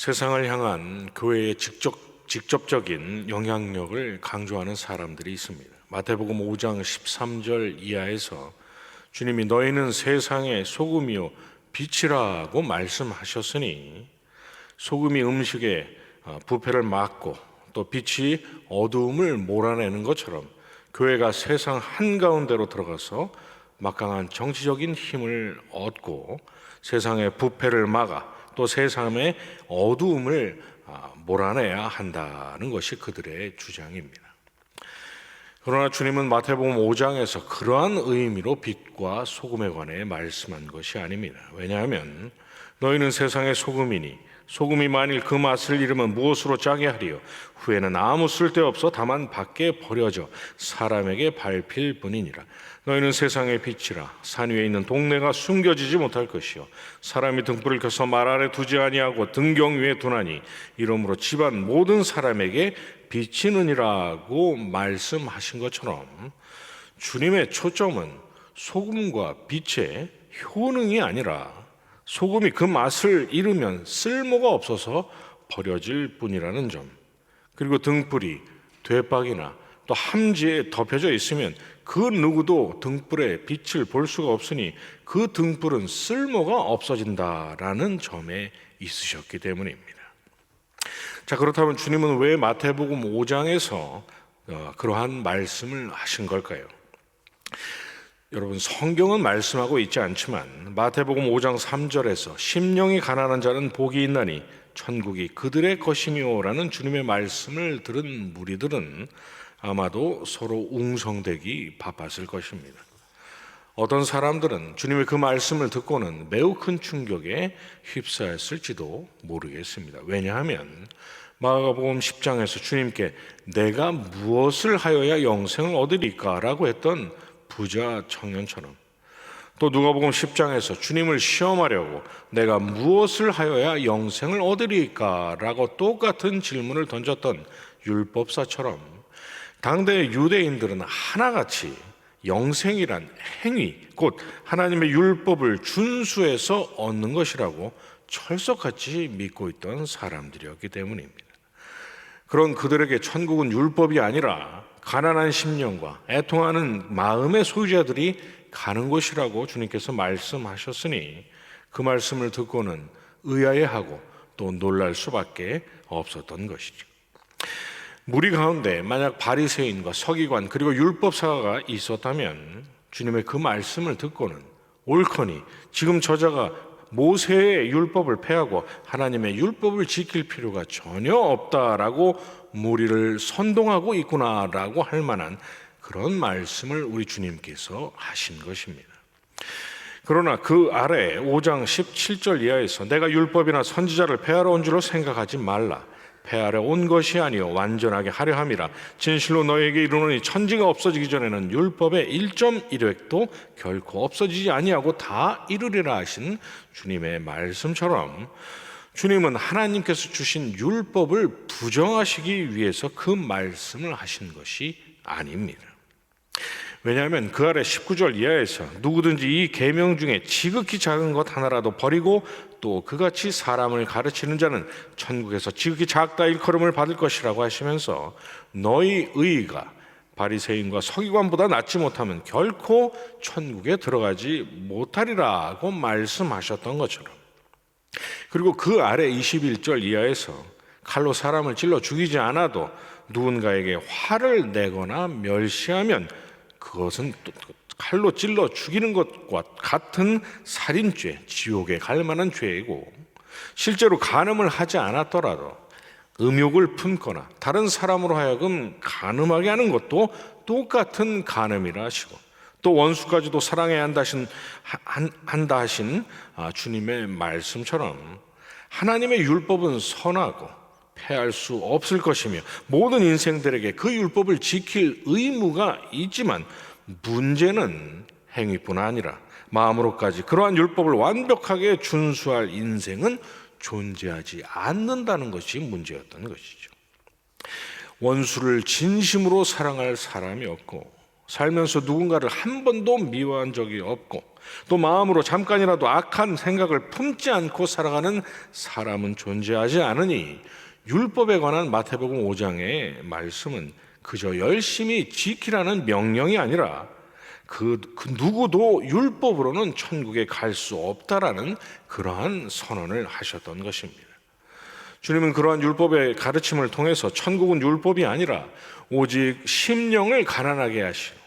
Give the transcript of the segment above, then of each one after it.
세상을 향한 교회의 직접적인 영향력을 강조하는 사람들이 있습니다. 마태복음 5장 13절 이하에서 주님이 너희는 세상의 소금이요 빛이라고 말씀하셨으니, 소금이 음식에 부패를 막고 또 빛이 어두움을 몰아내는 것처럼 교회가 세상 한가운데로 들어가서 막강한 정치적인 힘을 얻고 세상의 부패를 막아 또 세상의 어두움을 몰아내야 한다는 것이 그들의 주장입니다. 그러나 주님은 마태복음 5장에서 그러한 의미로 빛과 소금에 관해 말씀한 것이 아닙니다. 왜냐하면 너희는 세상의 소금이니 소금이 만일 그 맛을 잃으면 무엇으로 짜게 하리요? 후에는 아무 쓸데없어 다만 밖에 버려져 사람에게 밟힐 뿐이니라. 너희는 세상의 빛이라. 산 위에 있는 동네가 숨겨지지 못할 것이요 사람이 등불을 켜서 말 아래 두지 아니하고 등경 위에 두나니 이러므로 집안 모든 사람에게 비치느니라고 말씀하신 것처럼 주님의 초점은 소금과 빛의 효능이 아니라 소금이 그 맛을 잃으면 쓸모가 없어서 버려질 뿐이라는 점, 그리고 등불이 되박이나 또 함지에 덮여져 있으면 그 누구도 등불의 빛을 볼 수가 없으니 그 등불은 쓸모가 없어진다라는 점에 있으셨기 때문입니다. 자, 그렇다면 주님은 왜 마태복음 5장에서 그러한 말씀을 하신 걸까요? 여러분, 성경은 말씀하고 있지 않지만 마태복음 5장 3절에서 심령이 가난한 자는 복이 있나니 천국이 그들의 것이며라는 주님의 말씀을 들은 무리들은 아마도 서로 웅성대기 바빴을 것입니다. 어떤 사람들은 주님의 그 말씀을 듣고는 매우 큰 충격에 휩싸였을지도 모르겠습니다. 왜냐하면 마가복음 10장에서 주님께 내가 무엇을 하여야 영생을 얻으리까? 라고 했던 부자 청년처럼, 또 누가복음 10장에서 주님을 시험하려고 내가 무엇을 하여야 영생을 얻으리까? 라고 똑같은 질문을 던졌던 율법사처럼 당대 유대인들은 하나같이 영생이란 행위, 곧 하나님의 율법을 준수해서 얻는 것이라고 철석같이 믿고 있던 사람들이었기 때문입니다. 그런 그들에게 천국은 율법이 아니라 가난한 심령과 애통하는 마음의 소유자들이 가는 곳이라고 주님께서 말씀하셨으니 그 말씀을 듣고는 의아해하고 또 놀랄 수밖에 없었던 것이죠. 무리 가운데 만약 바리새인과 서기관 그리고 율법사가 있었다면 주님의 그 말씀을 듣고는 옳거니 지금 저자가 모세의 율법을 폐하고 하나님의 율법을 지킬 필요가 전혀 없다라고 무리를 선동하고 있구나라고 할 만한 그런 말씀을 우리 주님께서 하신 것입니다. 그러나 그 아래 5장 17절 이하에서 내가 율법이나 선지자를 폐하러 온 줄로 생각하지 말라. 폐하러 온 것이 아니요 완전하게 하려 함이라. 진실로 너에게 이르노니 천지가 없어지기 전에는 율법의 1.1획도 결코 없어지지 아니하고 다 이루리라 하신 주님의 말씀처럼 주님은 하나님께서 주신 율법을 부정하시기 위해서 그 말씀을 하신 것이 아닙니다. 왜냐하면 그 아래 19절 이하에서 누구든지 이 계명 중에 지극히 작은 것 하나라도 버리고 또 그같이 사람을 가르치는 자는 천국에서 지극히 작다 일컬음을 받을 것이라고 하시면서 너희 의의가 바리새인과 서기관보다 낫지 못하면 결코 천국에 들어가지 못하리라고 말씀하셨던 것처럼, 그리고 그 아래 21절 이하에서 칼로 사람을 찔러 죽이지 않아도 누군가에게 화를 내거나 멸시하면 그것은 칼로 찔러 죽이는 것과 같은 살인죄, 지옥에 갈 만한 죄이고, 실제로 간음을 하지 않았더라도 음욕을 품거나 다른 사람으로 하여금 간음하게 하는 것도 똑같은 간음이라 하시고, 또 원수까지도 사랑해야 한다 하신 주님의 말씀처럼 하나님의 율법은 선하고 폐할 수 없을 것이며 모든 인생들에게 그 율법을 지킬 의무가 있지만 문제는 행위뿐 아니라 마음으로까지 그러한 율법을 완벽하게 준수할 인생은 존재하지 않는다는 것이 문제였던 것이죠. 원수를 진심으로 사랑할 사람이 없고 살면서 누군가를 한 번도 미워한 적이 없고 또 마음으로 잠깐이라도 악한 생각을 품지 않고 살아가는 사람은 존재하지 않으니 율법에 관한 마태복음 5장의 말씀은 그저 열심히 지키라는 명령이 아니라 그 누구도 율법으로는 천국에 갈 수 없다라는 그러한 선언을 하셨던 것입니다. 주님은 그러한 율법의 가르침을 통해서 천국은 율법이 아니라 오직 심령을 가난하게 하시고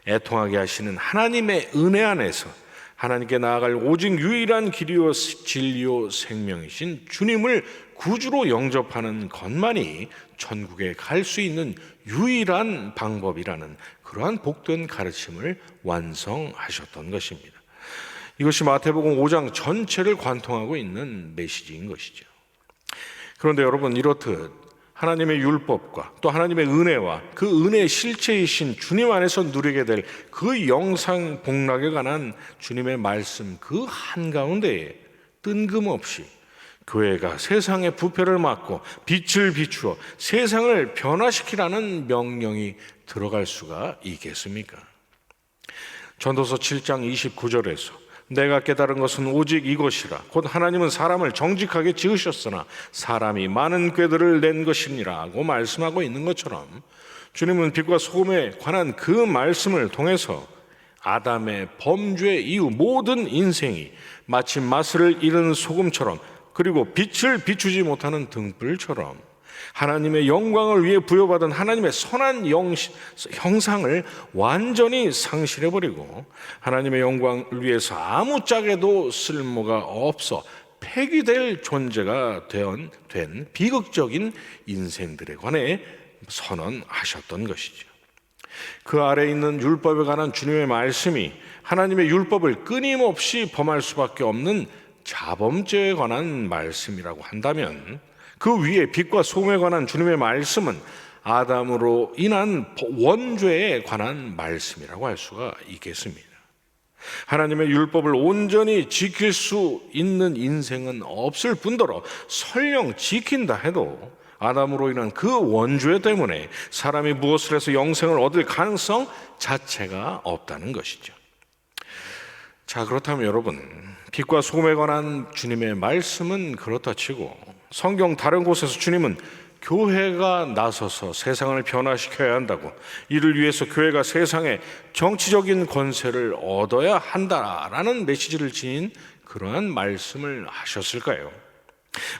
애통하게 하시는 하나님의 은혜 안에서 하나님께 나아갈 오직 유일한 길이요 진리요 생명이신 주님을 구주로 영접하는 것만이 천국에 갈 수 있는 유일한 방법이라는 그러한 복된 가르침을 완성하셨던 것입니다. 이것이 마태복음 5장 전체를 관통하고 있는 메시지인 것이죠. 그런데 여러분, 이렇듯 하나님의 율법과 또 하나님의 은혜와 그 은혜의 실체이신 주님 안에서 누리게 될 그 영상 복락에 관한 주님의 말씀 그 한가운데에 뜬금없이 교회가 세상의 부패를 막고 빛을 비추어 세상을 변화시키라는 명령이 들어갈 수가 있겠습니까? 전도서 7장 29절에서 내가 깨달은 것은 오직 이것이라 곧 하나님은 사람을 정직하게 지으셨으나 사람이 많은 꾀들을 낸 것이니라고 말씀하고 있는 것처럼 주님은 빛과 소금에 관한 그 말씀을 통해서 아담의 범죄 이후 모든 인생이 마치 맛을 잃은 소금처럼 그리고 빛을 비추지 못하는 등불처럼 하나님의 영광을 위해 부여받은 하나님의 선한 형상을 완전히 상실해버리고 하나님의 영광을 위해서 아무짝에도 쓸모가 없어 폐기될 존재가 된 비극적인 인생들에 관해 선언하셨던 것이죠. 그 아래에 있는 율법에 관한 주님의 말씀이 하나님의 율법을 끊임없이 범할 수밖에 없는 자범죄에 관한 말씀이라고 한다면 그 위에 빛과 소금에 관한 주님의 말씀은 아담으로 인한 원죄에 관한 말씀이라고 할 수가 있겠습니다. 하나님의 율법을 온전히 지킬 수 있는 인생은 없을 뿐더러 설령 지킨다 해도 아담으로 인한 그 원죄 때문에 사람이 무엇을 해서 영생을 얻을 가능성 자체가 없다는 것이죠. 자, 그렇다면 여러분, 빛과 소금에 관한 주님의 말씀은 그렇다 치고 성경 다른 곳에서 주님은 교회가 나서서 세상을 변화시켜야 한다고, 이를 위해서 교회가 세상에 정치적인 권세를 얻어야 한다라는 메시지를 지닌 그러한 말씀을 하셨을까요?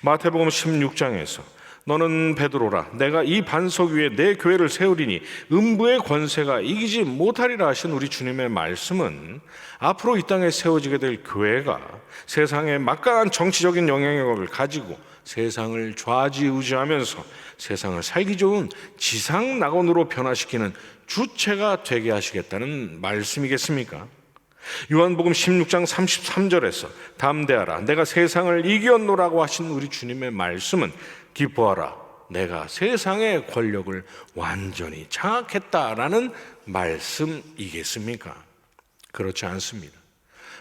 마태복음 16장에서 너는 베드로라 내가 이 반석 위에 내 교회를 세우리니 음부의 권세가 이기지 못하리라 하신 우리 주님의 말씀은 앞으로 이 땅에 세워지게 될 교회가 세상에 막강한 정치적인 영향력을 가지고 세상을 좌지우지하면서 세상을 살기 좋은 지상 낙원으로 변화시키는 주체가 되게 하시겠다는 말씀이겠습니까? 요한복음 16장 33절에서 담대하라 내가 세상을 이겼노라고 하신 우리 주님의 말씀은 기뻐하라 내가 세상의 권력을 완전히 장악했다라는 말씀이겠습니까? 그렇지 않습니다.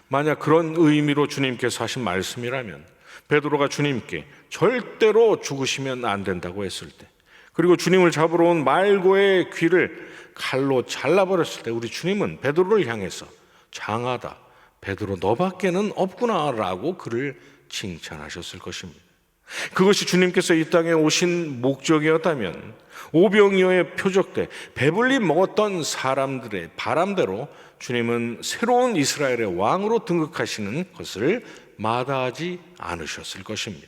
만약 그런 의미로 주님께서 하신 말씀이라면 베드로가 주님께 절대로 죽으시면 안 된다고 했을 때, 그리고 주님을 잡으러 온 말고의 귀를 칼로 잘라버렸을 때 우리 주님은 베드로를 향해서 장하다 베드로 너밖에는 없구나라고 그를 칭찬하셨을 것입니다. 그것이 주님께서 이 땅에 오신 목적이었다면 오병이어의 표적 때 배불리 먹었던 사람들의 바람대로 주님은 새로운 이스라엘의 왕으로 등극하시는 것을 마다하지 않으셨을 것입니다.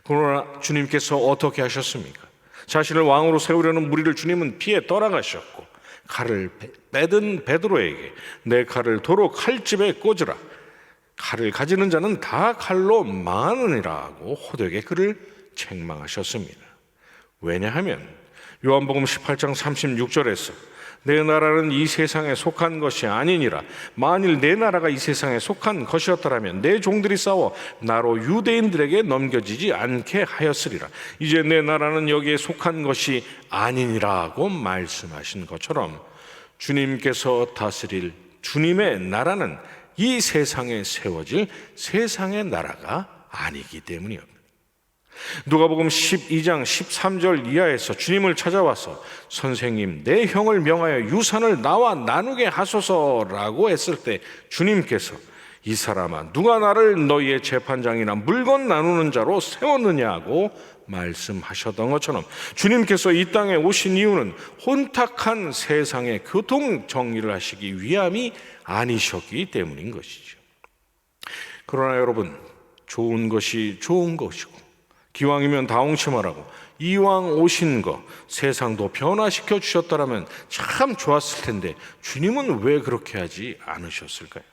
그러나 주님께서 어떻게 하셨습니까? 자신을 왕으로 세우려는 무리를 주님은 피해 떠나가셨고 칼을 빼든 베드로에게 내 칼을 도로 칼집에 꽂으라 칼을 가지는 자는 다 칼로 망하느니라고 호되게 그를 책망하셨습니다. 왜냐하면 요한복음 18장 36절에서 내 나라는 이 세상에 속한 것이 아니니라 만일 내 나라가 이 세상에 속한 것이었더라면 내 종들이 싸워 나로 유대인들에게 넘겨지지 않게 하였으리라 이제 내 나라는 여기에 속한 것이 아니니라고 말씀하신 것처럼 주님께서 다스릴 주님의 나라는 이 세상에 세워질 세상의 나라가 아니기 때문이옵니다. 누가복음 12장 13절 이하에서 주님을 찾아와서 선생님, 내 형을 명하여 유산을 나와 나누게 하소서라고 했을 때 주님께서 이 사람아, 누가 나를 너희의 재판장이나 물건 나누는 자로 세웠느냐고 말씀하셨던 것처럼 주님께서 이 땅에 오신 이유는 혼탁한 세상의 교통 정리를 하시기 위함이 아니셨기 때문인 것이죠. 그러나 여러분, 좋은 것이 좋은 것이고 기왕이면 다홍치마라고 이왕 오신 거 세상도 변화시켜 주셨다면 참 좋았을 텐데 주님은 왜 그렇게 하지 않으셨을까요?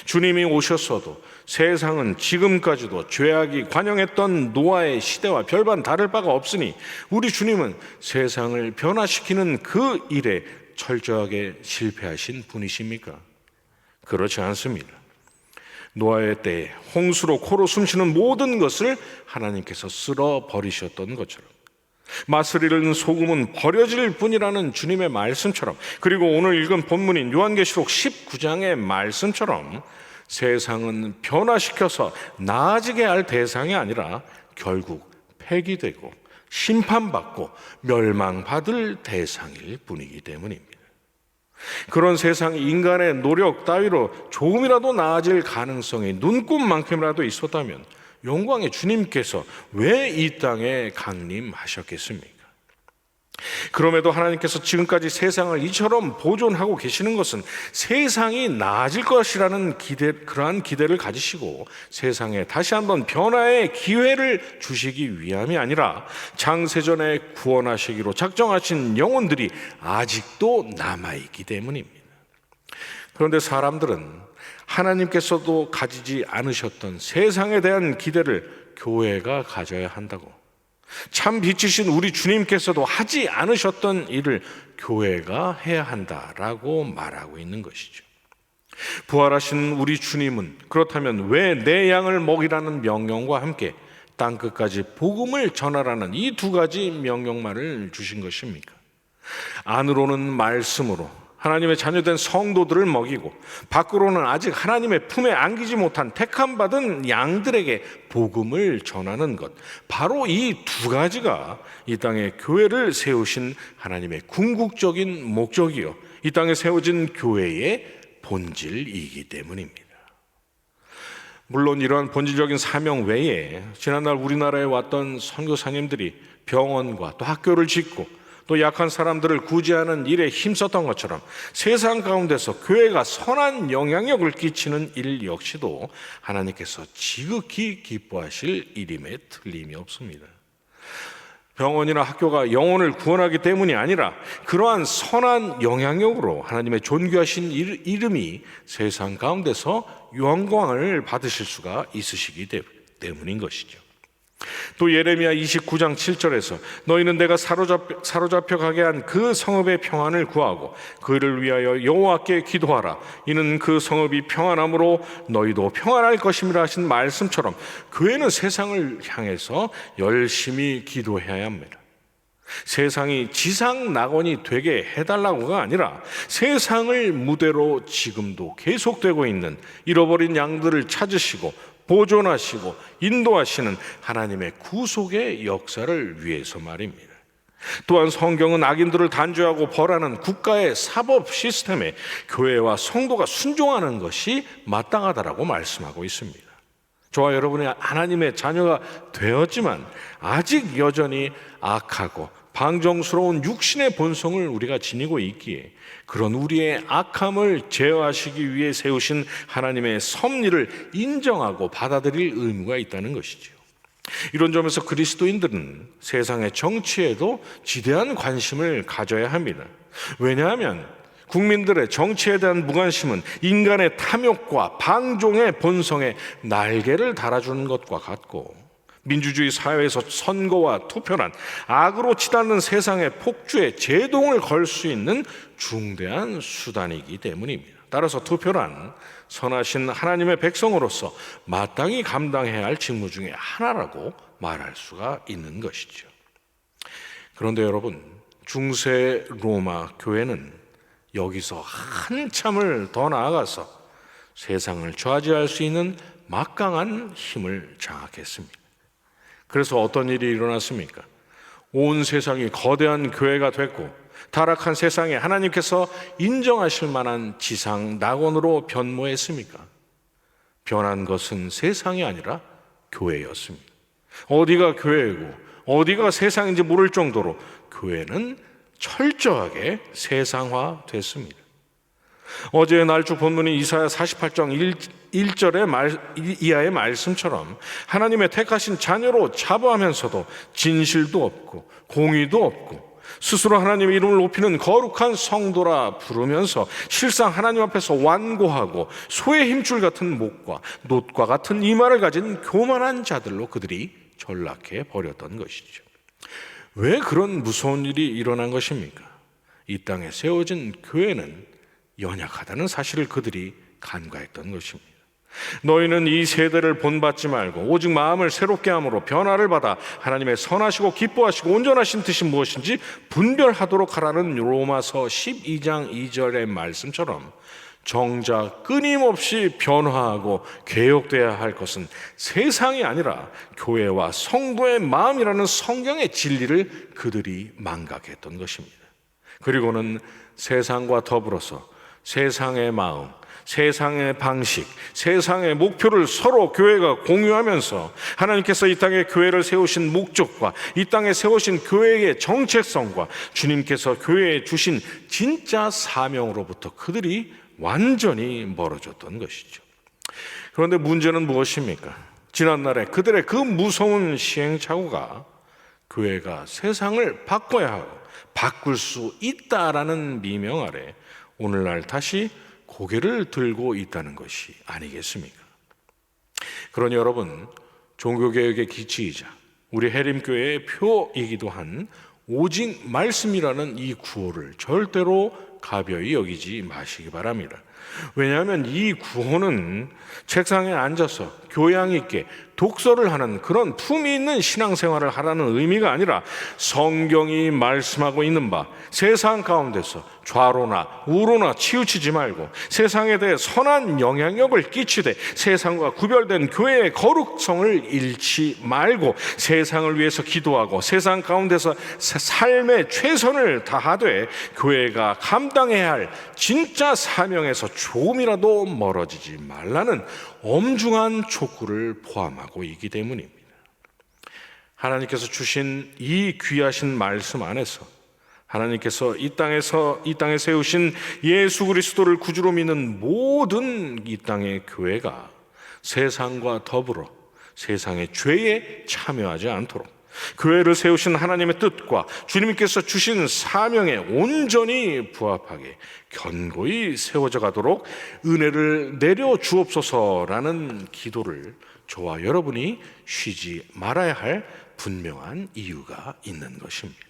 주님이 오셨어도 세상은 지금까지도 죄악이 관영했던 노아의 시대와 별반 다를 바가 없으니 우리 주님은 세상을 변화시키는 그 일에 철저하게 실패하신 분이십니까? 그렇지 않습니다. 노아의 때에 홍수로 코로 숨쉬는 모든 것을 하나님께서 쓸어 버리셨던 것처럼 맛을 잃은 소금은 버려질 뿐이라는 주님의 말씀처럼, 그리고 오늘 읽은 본문인 요한계시록 19장의 말씀처럼 세상은 변화시켜서 나아지게 할 대상이 아니라 결국 폐기되고 심판받고 멸망받을 대상일 뿐이기 때문입니다. 그런 세상이 인간의 노력 따위로 조금이라도 나아질 가능성이 눈꼽만큼이라도 있었다면 영광의 주님께서 왜 이 땅에 강림하셨겠습니까? 그럼에도 하나님께서 지금까지 세상을 이처럼 보존하고 계시는 것은 세상이 나아질 것이라는 그러한 기대를 가지시고 세상에 다시 한번 변화의 기회를 주시기 위함이 아니라 장세전에 구원하시기로 작정하신 영혼들이 아직도 남아있기 때문입니다. 그런데 사람들은 하나님께서도 가지지 않으셨던 세상에 대한 기대를 교회가 가져야 한다고, 참 빛이신 우리 주님께서도 하지 않으셨던 일을 교회가 해야 한다라고 말하고 있는 것이죠. 부활하신 우리 주님은 그렇다면 왜 내 양을 먹이라는 명령과 함께 땅끝까지 복음을 전하라는 이 두 가지 명령만을 주신 것입니까? 안으로는 말씀으로 하나님의 자녀된 성도들을 먹이고 밖으로는 아직 하나님의 품에 안기지 못한 택함받은 양들에게 복음을 전하는 것, 바로 이 두 가지가 이 땅에 교회를 세우신 하나님의 궁극적인 목적이요, 이 땅에 세워진 교회의 본질이기 때문입니다. 물론 이러한 본질적인 사명 외에 지난날 우리나라에 왔던 선교사님들이 병원과 또 학교를 짓고 또 약한 사람들을 구제하는 일에 힘썼던 것처럼 세상 가운데서 교회가 선한 영향력을 끼치는 일 역시도 하나님께서 지극히 기뻐하실 일임에 틀림이 없습니다. 병원이나 학교가 영혼을 구원하기 때문이 아니라 그러한 선한 영향력으로 하나님의 존귀하신 이름이 세상 가운데서 영광을 받으실 수가 있으시기 때문인 것이죠. 또 예레미야 29장 7절에서 너희는 내가 사로잡혀 가게 한 그 성읍의 평안을 구하고 그를 위하여 여호와께 기도하라. 이는 그 성읍이 평안함으로 너희도 평안할 것임이라 하신 말씀처럼 교회는 세상을 향해서 열심히 기도해야 합니다. 세상이 지상 낙원이 되게 해달라고가 아니라 세상을 무대로 지금도 계속되고 있는 잃어버린 양들을 찾으시고 보존하시고 인도하시는 하나님의 구속의 역사를 위해서 말입니다. 또한 성경은 악인들을 단죄하고 벌하는 국가의 사법 시스템에 교회와 성도가 순종하는 것이 마땅하다라고 말씀하고 있습니다. 저와 여러분이 하나님의 자녀가 되었지만 아직 여전히 악하고 방정스러운 육신의 본성을 우리가 지니고 있기에 그런 우리의 악함을 제어하시기 위해 세우신 하나님의 섭리를 인정하고 받아들일 의무가 있다는 것이죠. 이런 점에서 그리스도인들은 세상의 정치에도 지대한 관심을 가져야 합니다. 왜냐하면 국민들의 정치에 대한 무관심은 인간의 탐욕과 방종의 본성에 날개를 달아주는 것과 같고, 민주주의 사회에서 선거와 투표란 악으로 치닫는 세상의 폭주에 제동을 걸 수 있는 중대한 수단이기 때문입니다. 따라서 투표란 선하신 하나님의 백성으로서 마땅히 감당해야 할 직무 중에 하나라고 말할 수가 있는 것이죠. 그런데 여러분, 중세 로마 교회는 여기서 한참을 더 나아가서 세상을 좌지할 수 있는 막강한 힘을 장악했습니다. 그래서 어떤 일이 일어났습니까? 온 세상이 거대한 교회가 됐고 타락한 세상에 하나님께서 인정하실 만한 지상 낙원으로 변모했습니까? 변한 것은 세상이 아니라 교회였습니다. 어디가 교회이고 어디가 세상인지 모를 정도로 교회는 철저하게 세상화됐습니다. 어제 날쭉 본문인 이사야 48장 1절의 이하의 말씀처럼 하나님의 택하신 자녀로 자부하면서도 진실도 없고 공의도 없고 스스로 하나님의 이름을 높이는 거룩한 성도라 부르면서 실상 하나님 앞에서 완고하고 소의 힘줄 같은 목과 놋과 같은 이마를 가진 교만한 자들로 그들이 전락해 버렸던 것이죠. 왜 그런 무서운 일이 일어난 것입니까? 이 땅에 세워진 교회는 연약하다는 사실을 그들이 간과했던 것입니다. 너희는 이 세대를 본받지 말고 오직 마음을 새롭게 함으로 변화를 받아 하나님의 선하시고 기뻐하시고 온전하신 뜻이 무엇인지 분별하도록 하라는 로마서 12장 2절의 말씀처럼 정작 끊임없이 변화하고 개혁되어야 할 것은 세상이 아니라 교회와 성도의 마음이라는 성경의 진리를 그들이 망각했던 것입니다. 그리고는 세상과 더불어서 세상의 마음, 세상의 방식, 세상의 목표를 서로 교회가 공유하면서 하나님께서 이 땅에 교회를 세우신 목적과 이 땅에 세우신 교회의 정체성과 주님께서 교회에 주신 진짜 사명으로부터 그들이 완전히 멀어졌던 것이죠. 그런데 문제는 무엇입니까? 지난날에 그들의 그 무서운 시행착오가 교회가 세상을 바꿔야 하고 바꿀 수 있다라는 미명 아래 오늘날 다시 고개를 들고 있다는 것이 아니겠습니까? 그러니 여러분, 종교개혁의 기치이자 우리 해림교회의 표이기도 한 오직 말씀이라는 이 구호를 절대로 가벼이 여기지 마시기 바랍니다. 왜냐하면 이 구호는 책상에 앉아서 교양 있게 독서를 하는 그런 품위 있는 신앙생활을 하라는 의미가 아니라 성경이 말씀하고 있는 바 세상 가운데서 좌로나 우로나 치우치지 말고 세상에 대해 선한 영향력을 끼치되 세상과 구별된 교회의 거룩성을 잃지 말고 세상을 위해서 기도하고 세상 가운데서 삶의 최선을 다하되 교회가 감당해야 할 진짜 사명에서 조금이라도 멀어지지 말라는 엄중한 촉구를 포함하고 있기 때문입니다. 하나님께서 주신 이 귀하신 말씀 안에서 하나님께서 이 땅에 세우신 예수 그리스도를 구주로 믿는 모든 이 땅의 교회가 세상과 더불어 세상의 죄에 참여하지 않도록 교회를 세우신 하나님의 뜻과 주님께서 주신 사명에 온전히 부합하게 견고히 세워져 가도록 은혜를 내려 주옵소서라는 기도를 저와 여러분이 쉬지 말아야 할 분명한 이유가 있는 것입니다.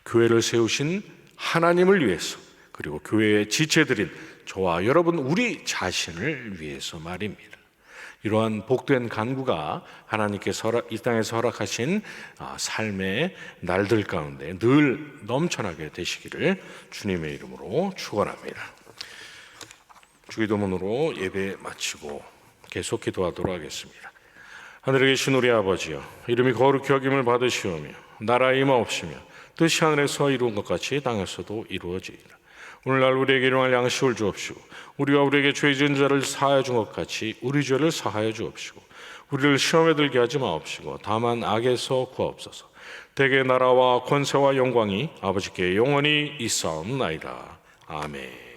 교회를 세우신 하나님을 위해서 그리고 교회의 지체들인 저와 여러분 우리 자신을 위해서 말입니다. 이러한 복된 간구가 하나님께서 이 땅에서 허락하신 삶의 날들 가운데 늘 넘쳐나게 되시기를 주님의 이름으로 축원합니다. 주기도문으로 예배 마치고 계속 기도하도록 하겠습니다. 하늘에 계신 우리 아버지여, 이름이 거룩히 여김을 받으시오며 나라에 임하옵시며 뜻이 하늘에서 이루은 것 같이 땅에서도 이루어지이다. 오늘날 우리에게 일용할 양식을 주옵시고 우리가 우리에게 죄 지은 자를 사하여 준 것 같이 우리 죄를 사하여 주옵시고 우리를 시험에 들게 하지 마옵시고 다만 악에서 구하옵소서. 대개 나라와 권세와 영광이 아버지께 영원히 있사옵나이다. 아멘.